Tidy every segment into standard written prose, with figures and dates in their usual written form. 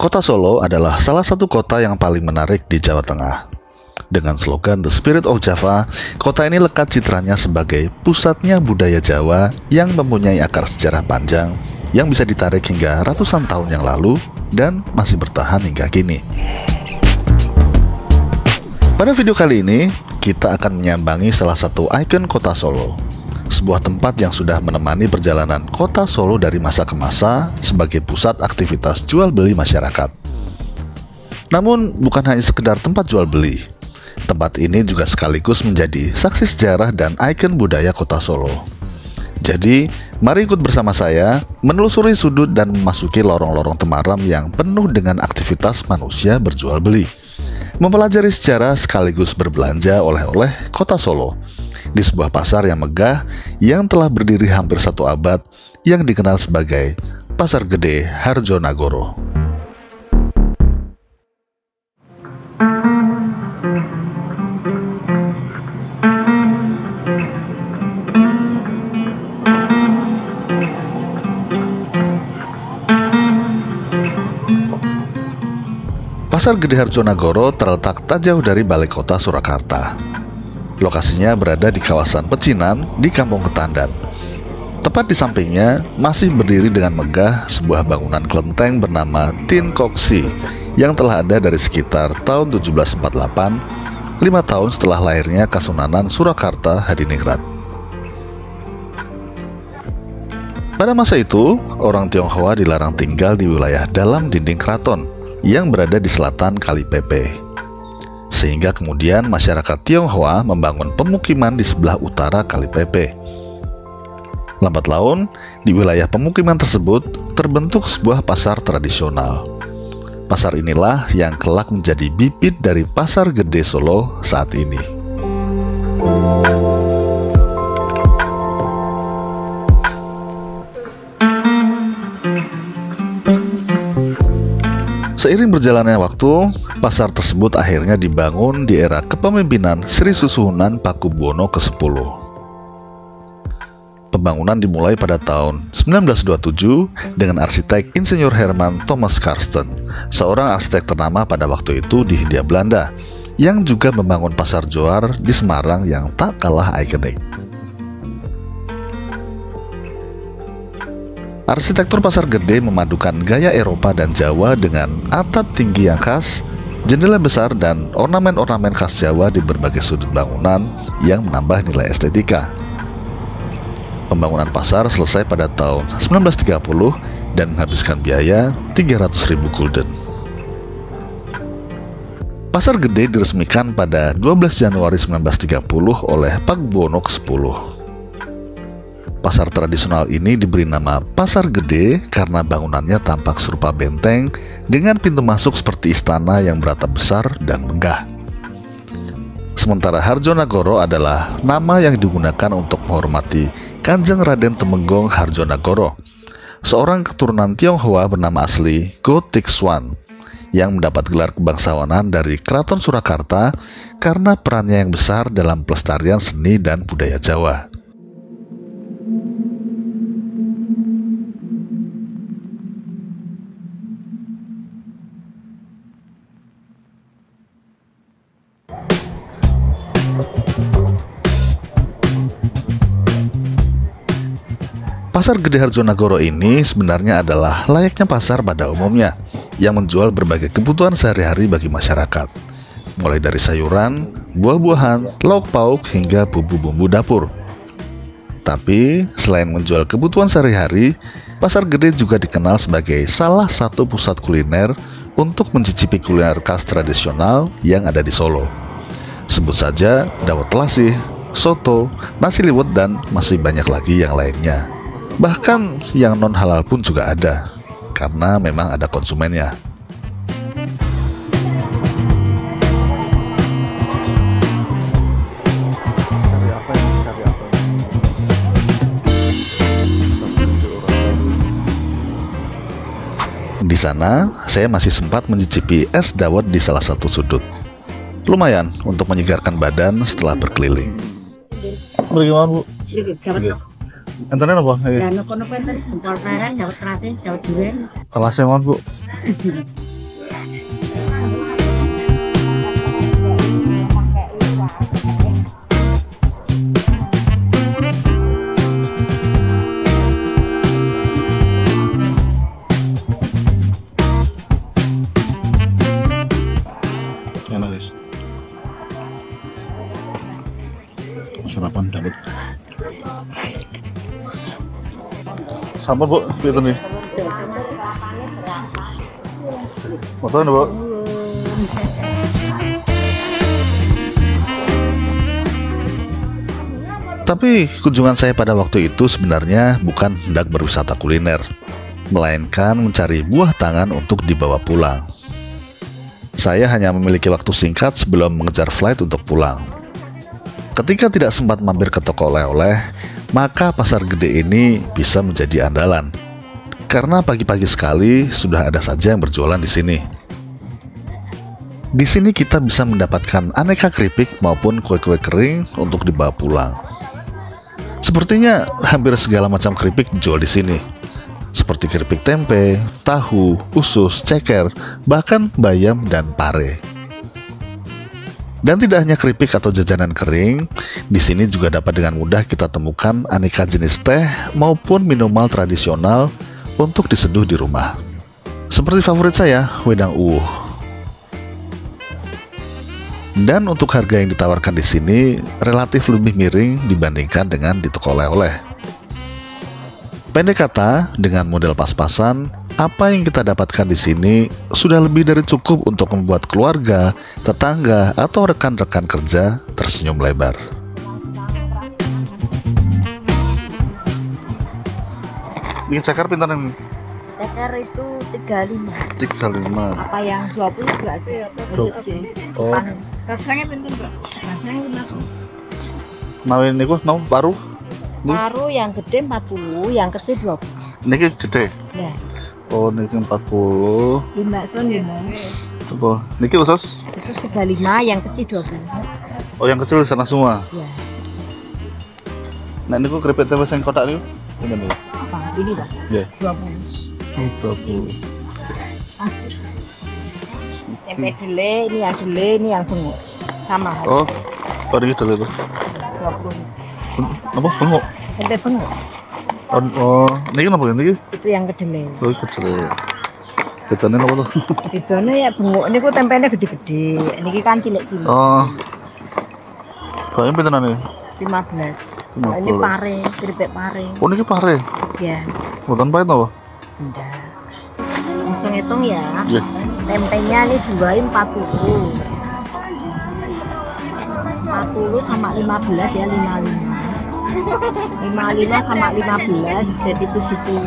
Kota Solo adalah salah satu kota yang paling menarik di Jawa Tengah. Dengan slogan The Spirit of Java, kota ini lekat citranya sebagai pusatnya budaya Jawa yang mempunyai akar sejarah panjang yang bisa ditarik hingga ratusan tahun yang lalu dan masih bertahan hingga kini. Pada video kali ini, kita akan menyambangi salah satu ikon kota Solo, sebuah tempat yang sudah menemani perjalanan kota Solo dari masa ke masa sebagai pusat aktivitas jual beli masyarakat. Namun, bukan hanya sekedar tempat jual beli. Tempat ini juga sekaligus menjadi saksi sejarah dan ikon budaya kota Solo. Jadi, mari ikut bersama saya menelusuri sudut dan memasuki lorong-lorong temaram yang penuh dengan aktivitas manusia berjual beli. Mempelajari sejarah sekaligus berbelanja oleh-oleh kota Solo di sebuah pasar yang megah yang telah berdiri hampir 1 abad yang dikenal sebagai Pasar Gede Harjonagoro. Pasar Gede Harjonagoro terletak tak jauh dari balai kota Surakarta. Lokasinya berada di kawasan Pecinan di Kampung Ketandan. Tepat di sampingnya masih berdiri dengan megah sebuah bangunan kelenteng bernama Tin Koksi yang telah ada dari sekitar tahun 1748, 5 tahun setelah lahirnya Kasunanan Surakarta Hadiningrat. Pada masa itu, orang Tionghoa dilarang tinggal di wilayah dalam dinding keraton yang berada di selatan Kali Pepe. Sehingga kemudian masyarakat Tionghoa membangun pemukiman di sebelah utara Kali Pepe. Lambat laun, di wilayah pemukiman tersebut terbentuk sebuah pasar tradisional. Pasar inilah yang kelak menjadi bibit dari Pasar Gede Solo saat ini. Seiring berjalannya waktu, pasar tersebut akhirnya dibangun di era kepemimpinan Sri Susuhunan Pakubuwono ke-10. Pembangunan dimulai pada tahun 1927 dengan arsitek Insinyur Herman Thomas Karsten, seorang arsitek ternama pada waktu itu di Hindia Belanda, yang juga membangun pasar Johar di Semarang yang tak kalah ikonik. Arsitektur Pasar Gede memadukan gaya Eropa dan Jawa dengan atap tinggi yang khas, jendela besar dan ornamen-ornamen khas Jawa di berbagai sudut bangunan yang menambah nilai estetika. Pembangunan pasar selesai pada tahun 1930 dan menghabiskan biaya 300.000 gulden. Pasar Gede diresmikan pada 12 Januari 1930 oleh Pakubuwono ke-10. Pasar tradisional ini diberi nama Pasar Gede karena bangunannya tampak serupa benteng dengan pintu masuk seperti istana yang beratap besar dan megah. Sementara Harjonagoro adalah nama yang digunakan untuk menghormati Kanjeng Raden Temenggong Harjonagoro, seorang keturunan Tionghoa bernama asli Go Tixwan, yang mendapat gelar kebangsawanan dari Keraton Surakarta karena perannya yang besar dalam pelestarian seni dan budaya Jawa. Pasar Gede Harjonagoro ini sebenarnya adalah layaknya pasar pada umumnya yang menjual berbagai kebutuhan sehari-hari bagi masyarakat, mulai dari sayuran, buah-buahan, lauk pauk, hingga bumbu-bumbu dapur. Tapi, selain menjual kebutuhan sehari-hari, Pasar Gede juga dikenal sebagai salah satu pusat kuliner untuk mencicipi kuliner khas tradisional yang ada di Solo. Sebut saja dawet telasih, soto, nasi liwet, dan masih banyak lagi yang lainnya. Bahkan yang non-halal pun juga ada, karena memang ada konsumennya. Di sana, saya masih sempat mencicipi es dawet di salah satu sudut. Lumayan untuk menyegarkan badan setelah berkeliling. Bagaimana, Bu? Antaranya apa? Dan kono-kono enten jempol perang, dawet terasi, dawet duren. Kelasnya mohon, Bu. Sampun Bu, itu nih. Motoran Bu. Tapi kunjungan saya pada waktu itu sebenarnya bukan hendak berwisata kuliner, melainkan mencari buah tangan untuk dibawa pulang. Saya hanya memiliki waktu singkat sebelum mengejar flight untuk pulang. Ketika tidak sempat mampir ke toko oleh-oleh, maka pasar gede ini bisa menjadi andalan. Karena pagi-pagi sekali sudah ada saja yang berjualan di sini. Di sini kita bisa mendapatkan aneka keripik maupun kue-kue kering untuk dibawa pulang. Sepertinya hampir segala macam keripik dijual di sini. Seperti keripik tempe, tahu, usus, ceker, bahkan bayam dan pare. Dan tidak hanya keripik atau jajanan kering, di sini juga dapat dengan mudah kita temukan aneka jenis teh maupun minuman tradisional untuk diseduh di rumah. Seperti favorit saya, wedang uwuh. Dan untuk harga yang ditawarkan di sini relatif lebih miring dibandingkan dengan di toko oleh-oleh. Pendek kata, dengan model pas-pasan, apa yang kita dapatkan di sini sudah lebih dari cukup untuk membuat keluarga, tetangga, atau rekan-rekan kerja tersenyum lebar. Bikin ceker pintar yang ceker itu 35. 35. Apa yang 20 berarti ya? Oh. Rasanya pintar, Mbak. Rasanya langsung. Nawin niku nau paru. Paru yang gede 40, yang kecil 20. Niki gede. Ya. Oh, niki 40. 5 son ya. Oh, niki usus. Khusus 35, yang kecil 20. Oh, yang kecil sana semua. Ya. Nah, niku keripik tempe sing kotak niku. Pinten niku? Apa? Ini, Pak. Nggih. 20. 20. Tempe dele, ini yang dele, ini yang bengok. Sama. Oh. Oh, niki dulu. 20. Apa bengok? Tempe bengok. Oh, niki napa niki? Itu yang kedele. Oh, kecil. Bedane napa to? Bedane ya bengok niku tempenya gede-gede. Niki kan cilik-cilik. Oh. Kayaknya pinten nih? 15. 50. Ini pare, keripik pare. Oh, niki pare. Ya. Mboten pahit napa? Enggak. Langsung hitung ya. Iya. Tempenya ini jualin 40. 40 sama 15 ya 55. 55 sama 15 jadi 70.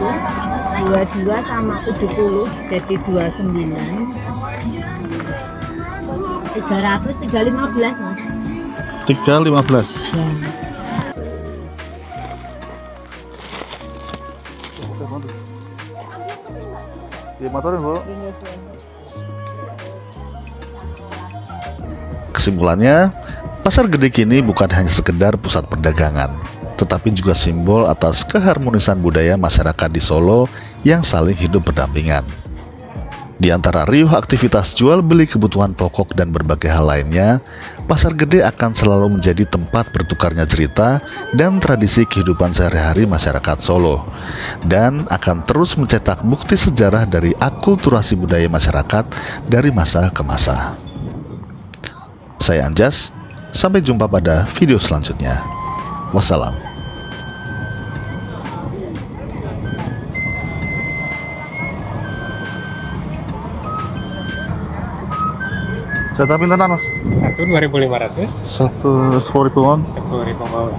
22 sama 70 jadi 29. 300 315 Mas. 315. Ya. Di motorin, Bu. Kesimpulannya, pasar gede kini bukan hanya sekedar pusat perdagangan, tetapi juga simbol atas keharmonisan budaya masyarakat di Solo yang saling hidup berdampingan. Di antara riuh aktivitas jual beli kebutuhan pokok dan berbagai hal lainnya, pasar gede akan selalu menjadi tempat bertukarnya cerita dan tradisi kehidupan sehari-hari masyarakat Solo, dan akan terus mencetak bukti sejarah dari akulturasi budaya masyarakat dari masa ke masa. Saya Anjas, sampai jumpa pada video selanjutnya. Wassalam. Saya pinten Mas? 1.2.500. 1 10.000 won. 10.000 bawah.